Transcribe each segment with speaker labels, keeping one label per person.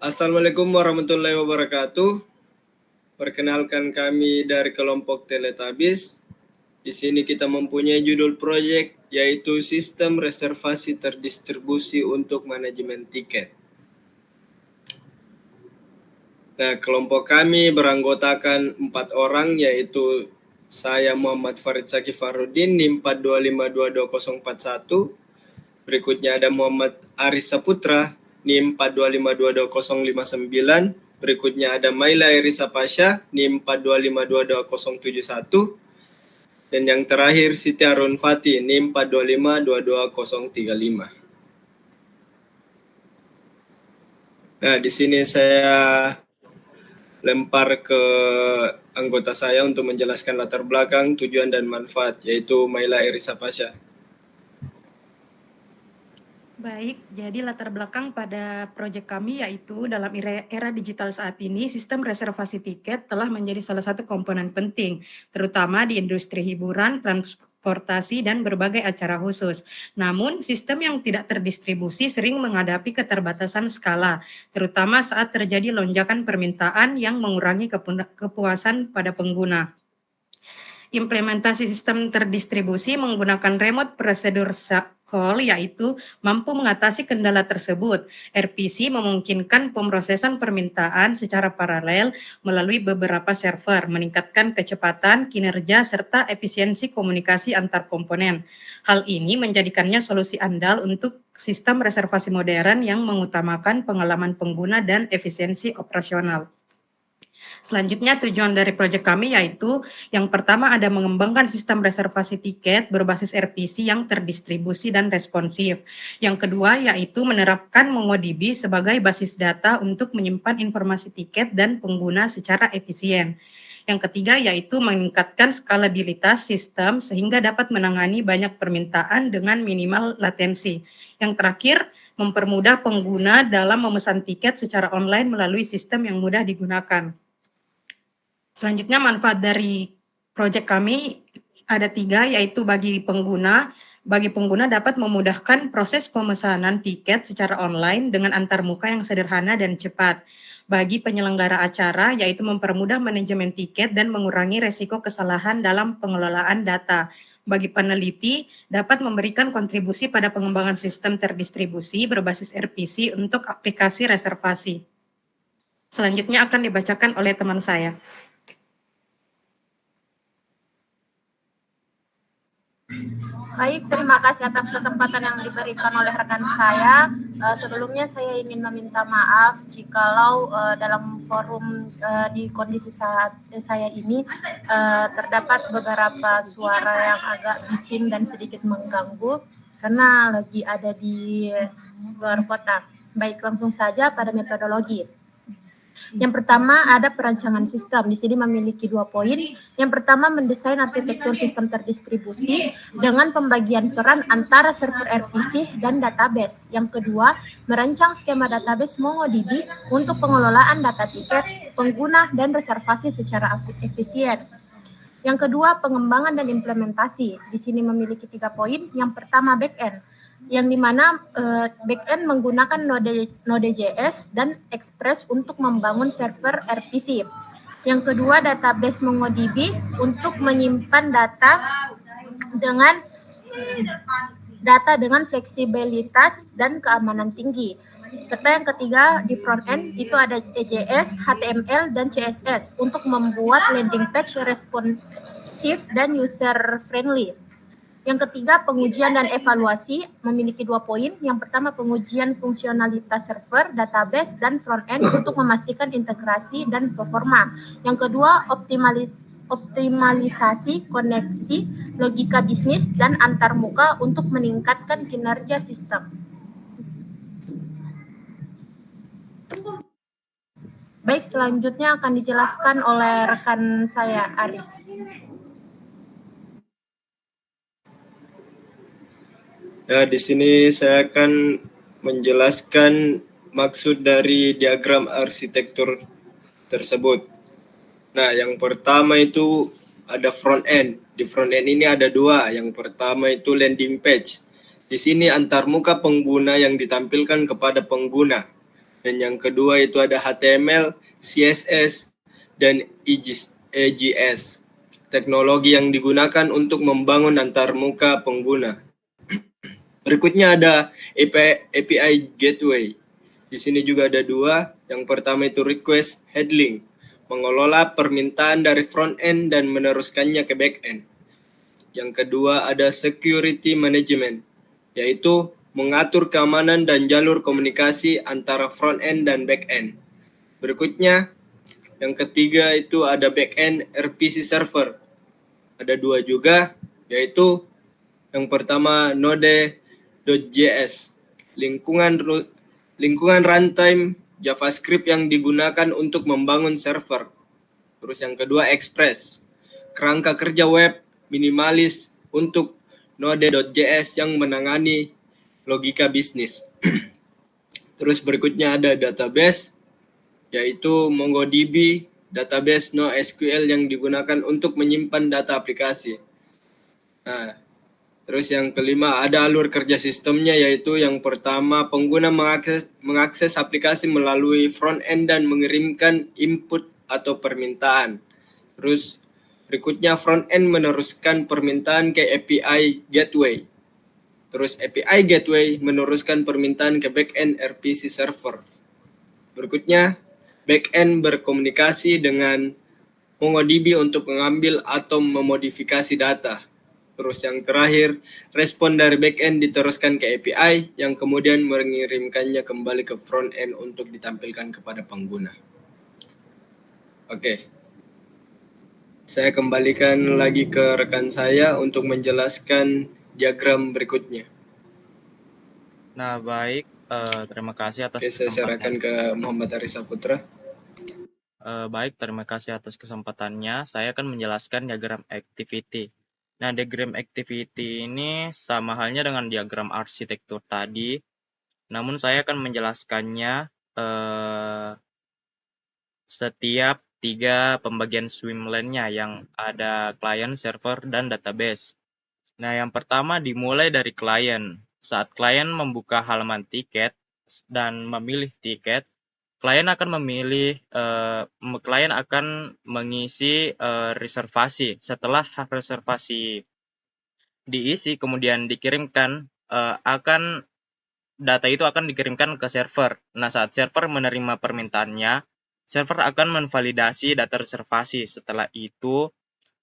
Speaker 1: Assalamualaikum warahmatullahi wabarakatuh. Perkenalkan kami dari kelompok Teletabis. Di sini kita mempunyai judul proyek yaitu Sistem Reservasi Terdistribusi untuk Manajemen Tiket. Nah, kelompok kami beranggotakan 4 orang yaitu saya Muhammad Farid Saki Farudin NIM 425222041. Berikutnya ada Muhammad Aris Saputra NIM 425222059. Berikutnya ada Maila Irisa Pasha NIM 425222071. Dan yang terakhir Siti Arun Fati NIM 425222035. Nah, di sini saya lempar ke anggota saya untuk menjelaskan latar belakang, tujuan dan manfaat, yaitu Maila Irisa Pasha.
Speaker 2: Baik, jadi latar belakang pada proyek kami yaitu dalam era digital saat ini, sistem reservasi tiket telah menjadi salah satu komponen penting, terutama di industri hiburan, transportasi, dan berbagai acara khusus. Namun, sistem yang tidak terdistribusi sering menghadapi keterbatasan skala, terutama saat terjadi lonjakan permintaan yang mengurangi kepuasan pada pengguna. Implementasi sistem terdistribusi menggunakan remote procedure call yaitu mampu mengatasi kendala tersebut. RPC memungkinkan pemrosesan permintaan secara paralel melalui beberapa server, meningkatkan kecepatan, kinerja, serta efisiensi komunikasi antar komponen. Hal ini menjadikannya solusi andal untuk sistem reservasi modern yang mengutamakan pengalaman pengguna dan efisiensi operasional. Selanjutnya tujuan dari proyek kami yaitu yang pertama ada mengembangkan sistem reservasi tiket berbasis RPC yang terdistribusi dan responsif. Yang kedua yaitu menerapkan MongoDB sebagai basis data untuk menyimpan informasi tiket dan pengguna secara efisien. Yang ketiga yaitu meningkatkan skalabilitas sistem sehingga dapat menangani banyak permintaan dengan minimal latensi. Yang terakhir, mempermudah pengguna dalam memesan tiket secara online melalui sistem yang mudah digunakan. Selanjutnya manfaat dari proyek kami ada 3, yaitu bagi pengguna dapat memudahkan proses pemesanan tiket secara online dengan antarmuka yang sederhana dan cepat. Bagi penyelenggara acara, yaitu mempermudah manajemen tiket dan mengurangi resiko kesalahan dalam pengelolaan data. Bagi peneliti, dapat memberikan kontribusi pada pengembangan sistem terdistribusi berbasis RPC untuk aplikasi reservasi. Selanjutnya akan dibacakan oleh teman saya.
Speaker 3: Baik, terima kasih atas kesempatan yang diberikan oleh rekan saya. Sebelumnya saya ingin meminta maaf jikalau dalam forum di kondisi saat saya ini terdapat beberapa suara yang agak bising dan sedikit mengganggu karena lagi ada di luar kota. Baik, langsung saja pada metodologi. Yang pertama ada perancangan sistem. Di sini memiliki 2 poin. Yang pertama mendesain arsitektur sistem terdistribusi dengan pembagian peran antara server RPC dan database. Yang kedua, merancang skema database MongoDB untuk pengelolaan data tiket, pengguna, dan reservasi secara efisien. Yang kedua, pengembangan dan implementasi. Di sini memiliki 3 poin. Yang pertama, backend, yang dimana backend menggunakan Node.js dan Express untuk membangun server RPC. Yang kedua, database MongoDB untuk menyimpan data dengan fleksibilitas dan keamanan tinggi. Serta yang ketiga, di front end itu ada EJS, HTML, dan CSS untuk membuat landing page responsif dan user friendly. Yang ketiga, pengujian dan evaluasi memiliki 2 poin. Yang pertama, pengujian fungsionalitas server, database, dan front end untuk memastikan integrasi dan performa. Yang kedua, optimalisasi koneksi, logika bisnis, dan antarmuka untuk meningkatkan kinerja sistem. Baik, selanjutnya akan dijelaskan oleh rekan saya, Aris.
Speaker 1: Ya, di sini saya akan menjelaskan maksud dari diagram arsitektur tersebut. Nah, yang pertama itu ada front end. Di front end ini ada 2. Yang pertama itu landing page. Di sini antarmuka pengguna yang ditampilkan kepada pengguna. Dan yang kedua itu ada HTML, CSS, dan EGS, teknologi yang digunakan untuk membangun antarmuka pengguna. Berikutnya ada API Gateway. Di sini juga ada dua. Yang pertama itu request handling, mengelola permintaan dari front end dan meneruskannya ke back end. Yang kedua ada security management, yaitu mengatur keamanan dan jalur komunikasi antara front end dan back end. Berikutnya, yang ketiga itu ada back end RPC server. Ada dua juga, yaitu yang pertama Node.js, lingkungan runtime JavaScript yang digunakan untuk membangun server. Terus yang kedua Express, kerangka kerja web minimalis untuk Node.js yang menangani logika bisnis. Terus berikutnya ada database, yaitu MongoDB, database NoSQL yang digunakan untuk menyimpan data aplikasi. Nah, terus yang kelima ada alur kerja sistemnya, yaitu yang pertama pengguna mengakses aplikasi melalui front end dan mengirimkan input atau permintaan. Terus berikutnya front end meneruskan permintaan ke API Gateway. Terus API Gateway meneruskan permintaan ke backend RPC server. Berikutnya backend berkomunikasi dengan MongoDB untuk mengambil atau memodifikasi data. Terus yang terakhir, respon dari backend diteruskan ke API yang kemudian mengirimkannya kembali ke front end untuk ditampilkan kepada pengguna. Oke. Saya kembalikan lagi ke rekan saya untuk menjelaskan diagram berikutnya.
Speaker 4: Nah, baik. Terima kasih atas
Speaker 1: Oke, saya serahkan
Speaker 4: kesempatannya.
Speaker 1: ke Muhammad Arif Saputra.
Speaker 4: Baik, terima kasih atas kesempatannya. Saya akan menjelaskan diagram activity. Nah, diagram activity ini sama halnya dengan diagram arsitektur tadi, namun saya akan menjelaskannya setiap 3 pembagian swimlane-nya yang ada client, server, dan database. Nah, yang pertama dimulai dari klien. Saat klien membuka halaman tiket dan memilih tiket, klien akan mengisi reservasi. Setelah hak reservasi diisi, kemudian dikirimkan, data itu akan dikirimkan ke server. Nah, saat server menerima permintaannya, server akan menvalidasi data reservasi. Setelah itu,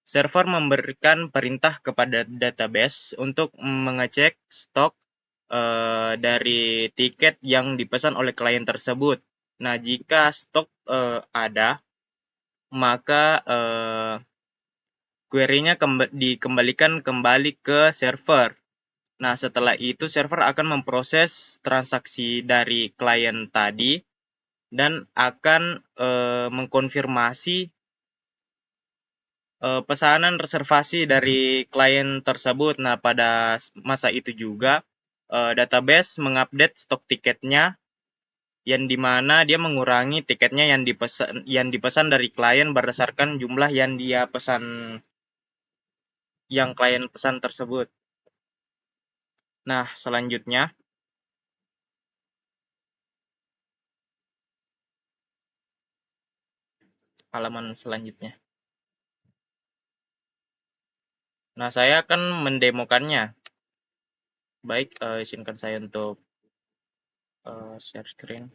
Speaker 4: server memberikan perintah kepada database untuk mengecek stok dari tiket yang dipesan oleh klien tersebut. Nah, jika stok ada, maka query-nya dikembalikan kembali ke server. Nah, setelah itu server akan memproses transaksi dari klien tadi dan akan mengkonfirmasi pesanan reservasi dari klien tersebut. Nah, pada masa itu juga database mengupdate stok tiketnya, yang dimana dia mengurangi tiketnya yang dipesan dari klien berdasarkan jumlah yang dia pesan, yang klien pesan tersebut. Nah, selanjutnya halaman selanjutnya. Nah, saya akan mendemokannya. Baik, izinkan saya untuk share screen.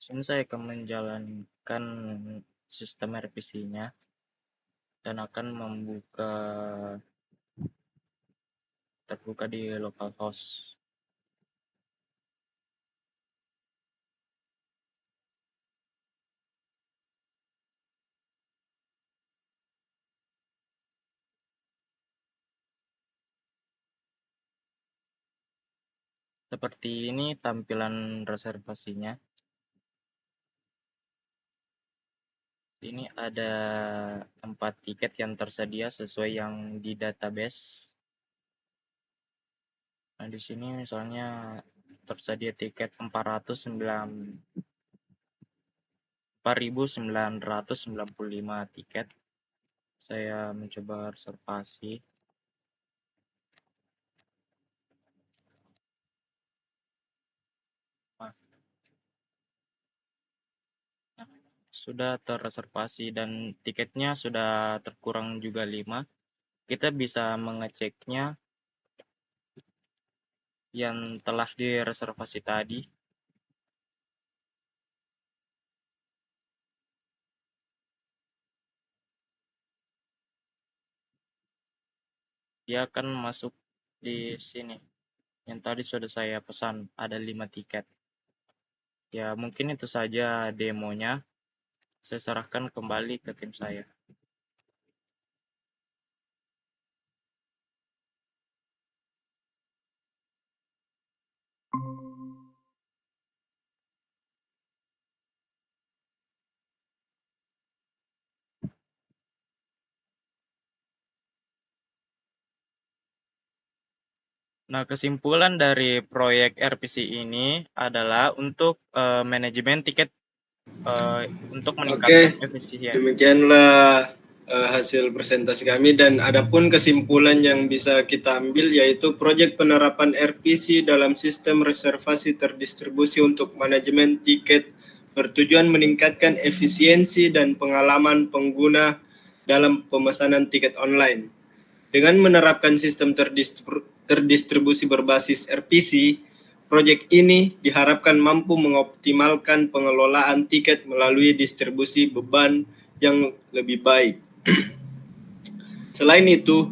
Speaker 4: Sini saya akan menjalankan sistem RPC-nya dan akan terbuka di localhost. Seperti ini tampilan reservasinya. Ini ada 4 tiket yang tersedia sesuai yang di database. Nah, di sini misalnya tersedia tiket 409 4.995 tiket. Saya mencoba reservasi. Sudah terreservasi dan tiketnya sudah terkurang juga 5. Kita bisa mengeceknya yang telah direservasi tadi. Dia akan masuk di sini. Yang tadi sudah saya pesan, ada 5 tiket. Ya, mungkin itu saja demonya. Saya serahkan kembali ke tim saya. Nah, kesimpulan dari proyek RPC ini adalah untuk manajemen tiket untuk meningkatkan efisien.
Speaker 1: Demikianlah hasil presentasi kami, dan adapun kesimpulan yang bisa kita ambil yaitu proyek penerapan RPC dalam sistem reservasi terdistribusi untuk manajemen tiket bertujuan meningkatkan efisiensi dan pengalaman pengguna dalam pemesanan tiket online. Dengan menerapkan sistem terdistribusi berbasis RPC, proyek ini diharapkan mampu mengoptimalkan pengelolaan tiket melalui distribusi beban yang lebih baik. Selain itu,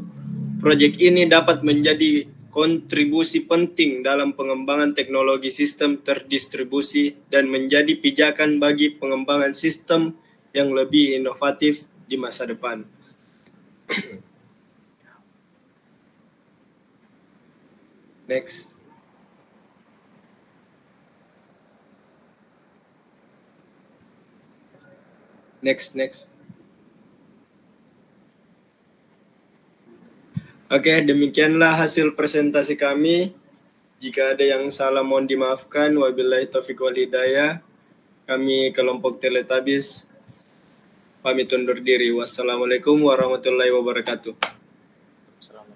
Speaker 1: proyek ini dapat menjadi kontribusi penting dalam pengembangan teknologi sistem terdistribusi dan menjadi pijakan bagi pengembangan sistem yang lebih inovatif di masa depan. Next. Oke, demikianlah hasil presentasi kami. Jika ada yang salah mohon dimaafkan. Wabillahi taufiq wal hidayah. Kami kelompok Teletubbies pamit undur diri. Wassalamualaikum warahmatullahi wabarakatuh.
Speaker 4: Selamat.